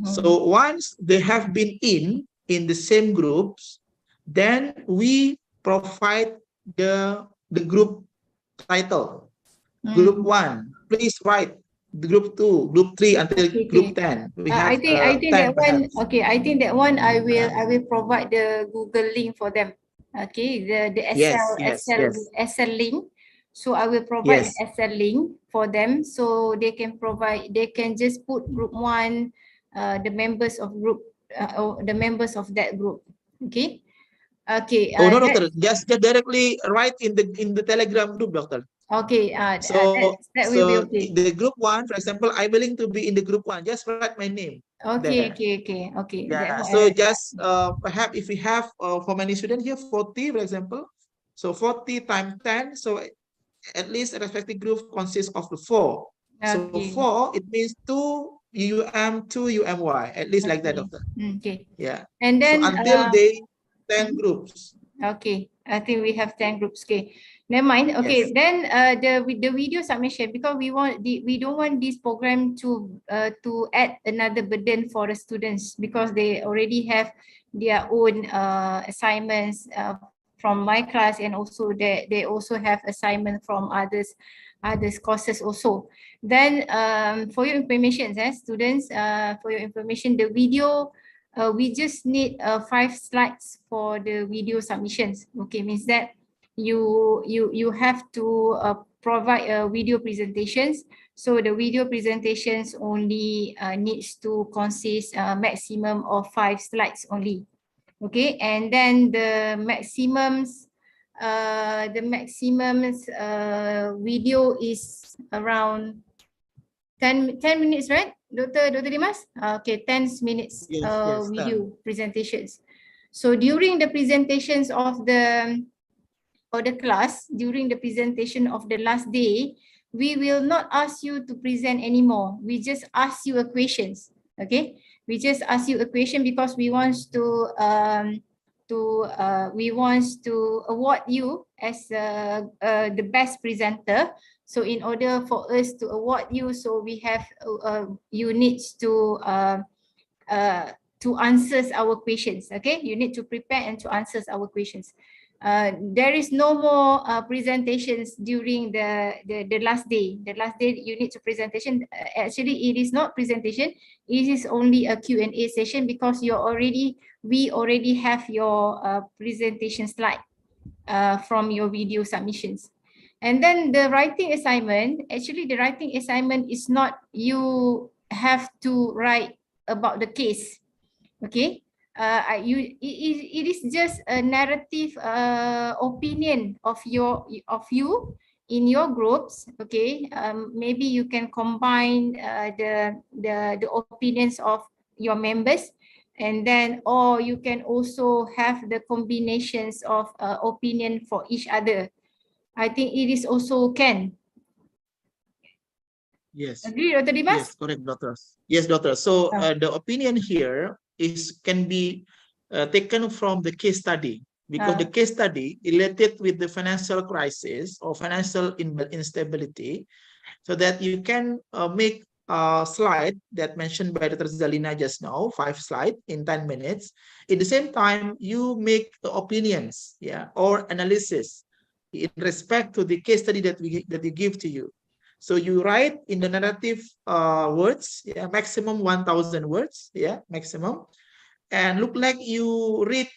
Speaker 1: So once they have been in the same groups, then we provide the group title. Group 1, please write the group 2, group 3 until group 10. We have
Speaker 2: I think
Speaker 1: 10
Speaker 2: that one.
Speaker 1: perhaps.
Speaker 2: Okay, I think that one I will provide the Google link for them. Okay, the Excel link. So I will provide the Excel link for them, so they can just put group 1, the members of group, or the members of that group. Okay. Okay.
Speaker 1: Oh no, doctor, just directly write in the Telegram group, doctor.
Speaker 2: Okay.
Speaker 1: So
Speaker 2: that will be okay.
Speaker 1: the group 1, for example, I'm willing to be in the group 1. Just write my name.
Speaker 2: Okay.
Speaker 1: There.
Speaker 2: Okay.
Speaker 1: Yeah. So just perhaps if we have for many students here, 40, for example. So 40 times 10. So at least a respective group consists of the 4. So 4, it means 2 UM, 2 UMY. At least like that, doctor.
Speaker 2: Okay.
Speaker 1: Yeah.
Speaker 2: And then
Speaker 1: so until they 10 groups.
Speaker 2: Okay, I think we have 10 groups. Okay, never mind. Okay, then the video submission, because we don't want this program to add another burden for the students, because they already have their own assignments from my class, and also they also have assignment from others courses also. Then for your information, students, for your information, the video. We just need 5 slides for the video submissions. Okay, means that you have to provide video presentations. So the video presentations only needs to consist maximum of 5 slides only. Okay, and then the maximums video is around 10 minutes, right? Dr. Dimas? Okay, 10 minutes
Speaker 1: Yes,
Speaker 2: video presentations. So during the presentations of the class, during the presentation of the last day, we will not ask you to present anymore. We just ask you a questions. Okay, we just ask you a question because we want to award you as the best presenter. So in order for us to award you, so we have you need to answer our questions. Okay, you need to prepare and to answer our questions. There is no more presentations during the last day. The last day you need to presentation. Actually, it is not presentation. It is only a Q&A session because we already have your presentation slide from your video submissions. And then the writing assignment, actually the writing assignment is not you have to write about the case. Okay, it is just a narrative opinion of you in your groups. Okay, maybe you can combine the opinions of your members, and then or you can also have the combinations of opinion for each other. I think it is also can.
Speaker 1: Yes.
Speaker 2: Agree, Dr. Dimas?
Speaker 1: Yes, correct, doctor. Yes, doctor. So the opinion here can be taken from the case study, because the case study related with the financial crisis or financial instability, so that you can make a slide that mentioned by Dr. Zalina just now, 5 slides in 10 minutes. At the same time, you make the opinions, or analysis in respect to the case study that we give to you. So you write in the narrative words, maximum 1,000 words, maximum, and look like you read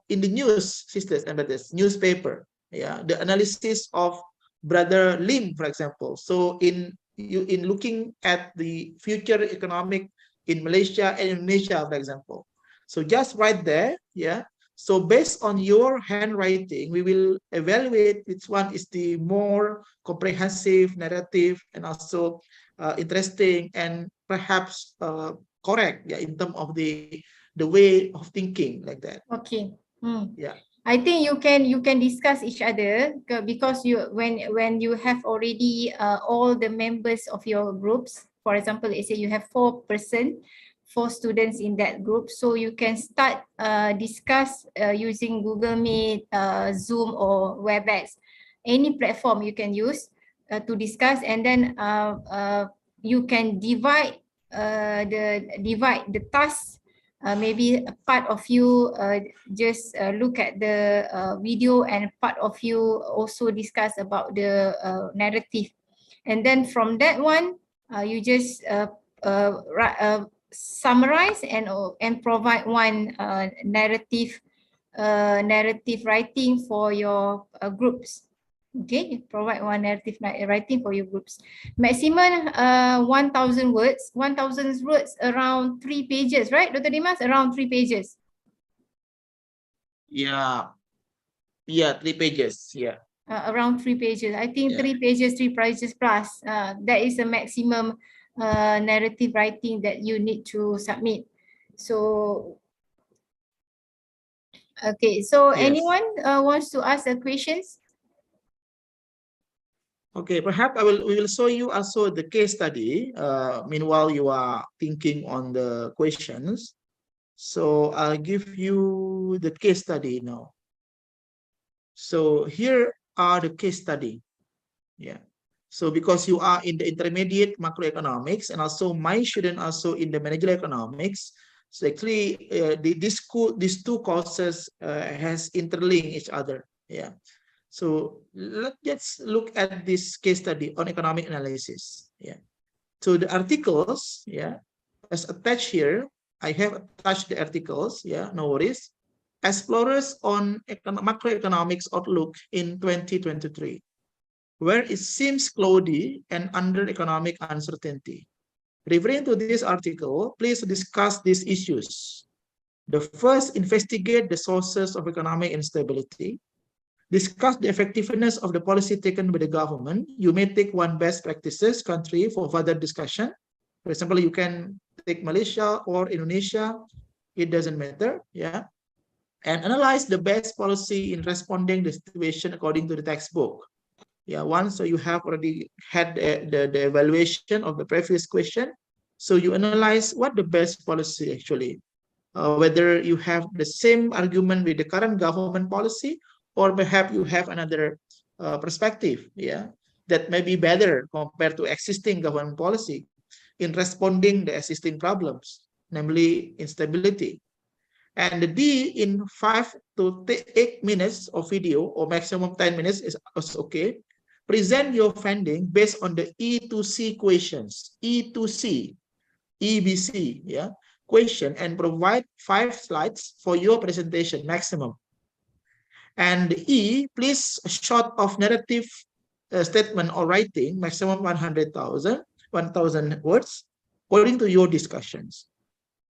Speaker 1: in the news, sisters and brothers, newspaper, the analysis of Brother Lim, for example. So in looking at the future economic in Malaysia and Indonesia, for example. So just right there, So based on your handwriting, we will evaluate which one is the more comprehensive narrative and also interesting and perhaps correct, in terms of the way of thinking, like that.
Speaker 2: Okay.
Speaker 1: Yeah.
Speaker 2: I think you can discuss each other because when you have already all the members of your groups. For example, let's say you have 4 students in that group, so you can start discuss using Google Meet, Zoom, or WebEx, any platform you can use to discuss, and then you can divide the tasks. Maybe a part of you just look at the video, and part of you also discuss about the narrative, and then from that one you just summarize and provide one narrative writing for your groups. Okay, provide one narrative writing for your groups. Maximum 1,000 words. 1,000 words around 3 pages, right, Dr. Dimas? Around 3 pages.
Speaker 1: Yeah. Yeah, 3 pages. Yeah.
Speaker 2: Around 3 pages. I think 3 pages, 3 pages plus. That is the maximum narrative writing that you need to submit. So, okay. So anyone wants to ask the questions?
Speaker 1: Okay, perhaps we will show you also the case study. Meanwhile, you are thinking on the questions. So I'll give you the case study now. So here are the case study. So because you are in the intermediate macroeconomics, and also my student also in the managerial economics, so actually these two courses has interlinked each other. So let's look at this case study on economic analysis. So the articles, as attached here, I have attached the articles. No worries. Explorers on macroeconomics outlook in 2023, where it seems cloudy and under economic uncertainty. Referring to this article, please discuss these issues. The first, investigate the sources of economic instability. Discuss the effectiveness of the policy taken by the government. You may take one best practices country for further discussion. For example, you can take Malaysia or Indonesia, it doesn't matter, yeah. And analyze the best policy in responding the situation according to the textbook. Yeah, once so you have already had the evaluation of the previous question, so you analyze what the best policy actually, whether you have the same argument with the current government policy, or perhaps you have another perspective, yeah, that may be better compared to existing government policy in responding the existing problems, namely instability. And the D in 5 to 8 minutes of video or maximum 10 minutes is okay. Present your finding based on the E to C questions, E to C, EBC, yeah, question, and provide 5 slides for your presentation maximum. And E, please short of narrative statement or writing, maximum 1,000 words, according to your discussions.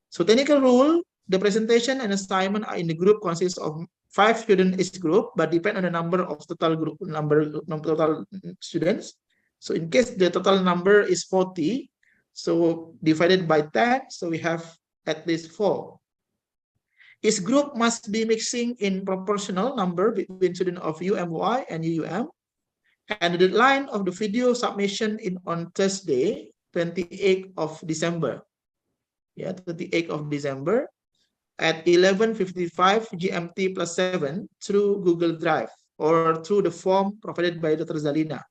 Speaker 1: So technical rule, the presentation and assignment are in the group consists of 5 students each group, but depend on the number of total group total students. So in case the total number is 40, so divided by 10, so we have at least 4. Each group must be mixing in proportional number between students of UMY and UUM. And the deadline of the video submission in on Thursday, 28th of December. Yeah, 28th of December at 11:55 GMT plus 7 through Google Drive or through the form provided by Dr. Zalina.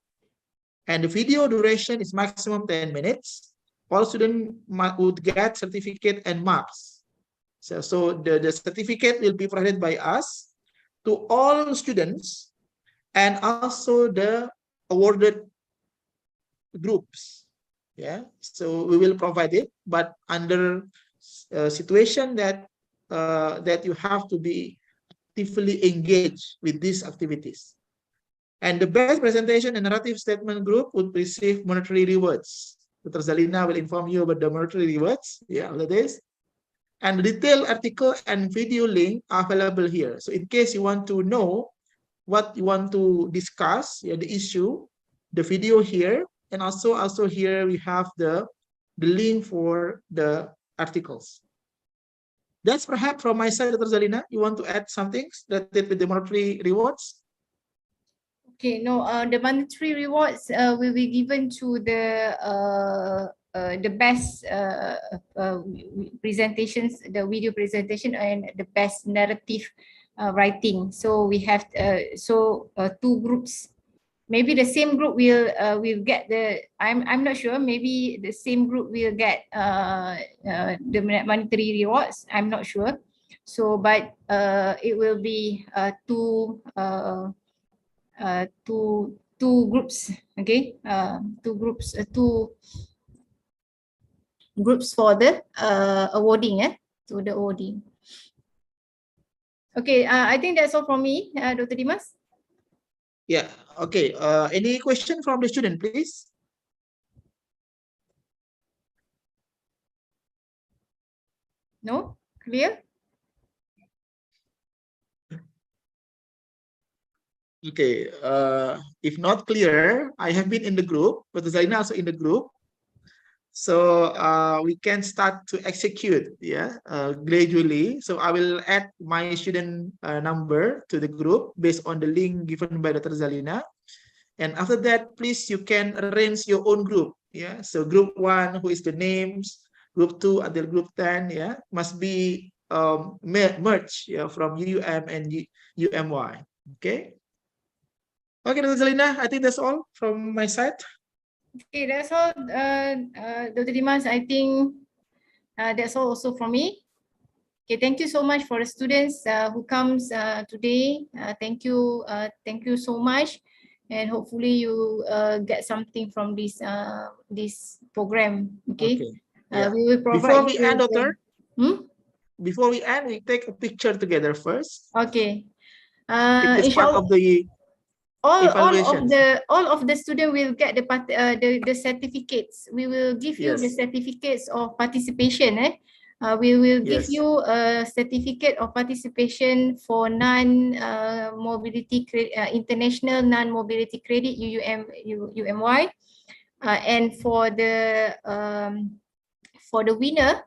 Speaker 1: And the video duration is maximum 10 minutes. All students would get certificate and marks. So the certificate will be provided by us to all students and also the awarded groups. Yeah, so we will provide it, but under a situation that that you have to be actively engaged with these activities. And the best presentation and narrative statement group would receive monetary rewards. Dr. Zalina will inform you about the monetary rewards, yeah, after this. And the detailed article and video link are available here. So in case you want to know what you want to discuss, yeah, the issue, the video here, and also here we have the link for the articles. That's perhaps from my side, Dr. Zalina. You want to add something related with the monetary rewards?
Speaker 2: Okay, no, the monetary rewards will be given to the best presentations, the video presentation, and the best narrative writing. So we have two groups. Maybe the same group will get the. I'm not sure. Maybe the same group will get the monetary rewards. I'm not sure. So, but it will be two groups. Okay, two groups for the awarding. To the awarding. Okay, I think that's all from me, Dr. Dimas.
Speaker 1: Yeah, okay. Any question from the student, please?
Speaker 2: No? Clear?
Speaker 1: Okay, if not clear, I have been in the group, but Zaina also in the group. So we can start to execute, yeah, gradually. So I will add my student number to the group based on the link given by Dr. Zalina. And after that, please, you can arrange your own group. Yeah. So group 1, who is the names, group 2 until group 10, yeah, must be merged, yeah, from UUM and UMY. Okay. Okay, Dr. Zalina, I think that's all from my side.
Speaker 2: Okay, that's all, Dr. Dimas. I think that's all also from me. Okay, thank you so much for the students who comes today. Thank you so much, and hopefully you get something from this program. Okay.
Speaker 1: Yeah.
Speaker 2: We will provide.
Speaker 1: Before we end, Doctor. Before we end, we take a picture together first.
Speaker 2: Okay.
Speaker 1: It is part of the
Speaker 2: all of the student will get the certificates. We will give you the certificates of participation. We will give you a certificate of participation for non-mobility international non-mobility credit UMY, and for the for the winner,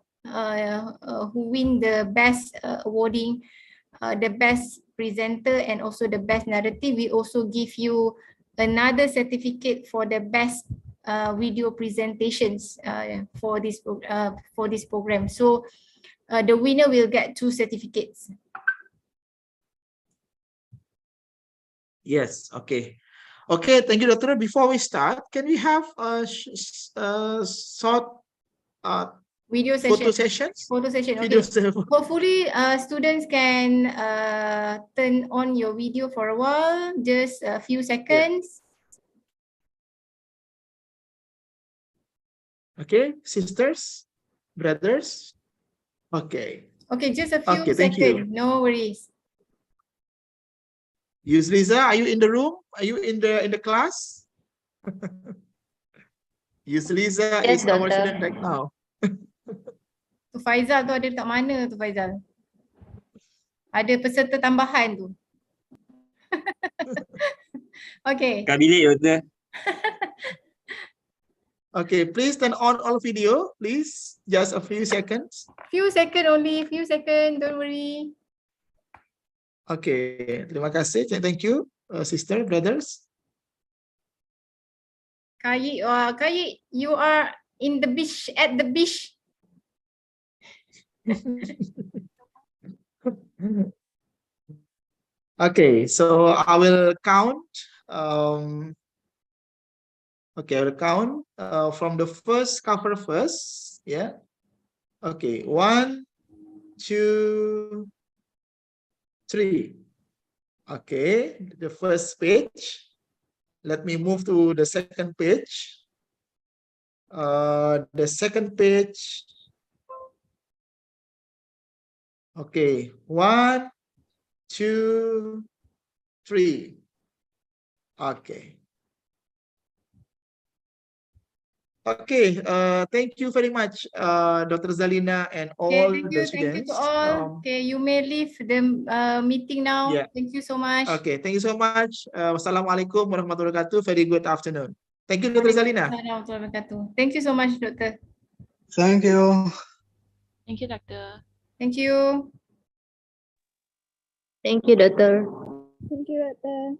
Speaker 2: who win the best awarding, the best presenter and also the best narrative, we also give you another certificate for the best video presentations for this program. So the winner will get 2 certificates.
Speaker 1: Yes, okay. Okay, thank you, Doctor. Before we start, can we have a short
Speaker 2: Video
Speaker 1: photo
Speaker 2: session.
Speaker 1: sessions?
Speaker 2: Photo session.
Speaker 1: Video
Speaker 2: Okay. Hopefully, students can turn on your video for a while, just a few seconds.
Speaker 1: Okay, sisters, brothers. Okay.
Speaker 2: Okay, just a few
Speaker 1: Okay, thank you.
Speaker 2: seconds. No worries.
Speaker 1: Yusliza, are you in the room? Are you in the class? Yusliza
Speaker 5: Yes,
Speaker 1: is our
Speaker 5: doctor.
Speaker 1: student right now.
Speaker 2: Tu Faizal tu ada dekat mana tu Faizal? Ada peserta tambahan tu. Okay.
Speaker 6: Kat bilik, Doktor.
Speaker 1: Okay, please turn on all video, please. Just a few seconds.
Speaker 2: Few seconds only, few seconds, don't worry.
Speaker 1: Okay, terima kasih. Thank you, sister, brothers.
Speaker 2: Kayi, Kayi, you are in the beach, at the beach.
Speaker 1: Okay, so I will count. Okay, I will count from the first cover first. Yeah. Okay, 1, 2, 3. Okay, the first page. Let me move to the second page. The second page. Okay, 1, 2, 3. Okay. Okay, thank you very much, Dr. Zalina and all
Speaker 2: Okay,
Speaker 1: the
Speaker 2: thank you to
Speaker 1: students.
Speaker 2: all. Okay, you may leave the meeting now.
Speaker 1: Yeah.
Speaker 2: Thank you so much.
Speaker 1: Okay, thank you so much. Wassalamualaikum warahmatullahi wabarakatuh. Very good afternoon. Thank you, Dr. Zalina.
Speaker 2: Thank you so much, Doctor.
Speaker 6: Thank you.
Speaker 4: Thank you, Doctor.
Speaker 2: Thank you.
Speaker 5: Thank you, doctor.
Speaker 3: Thank you, Doctor.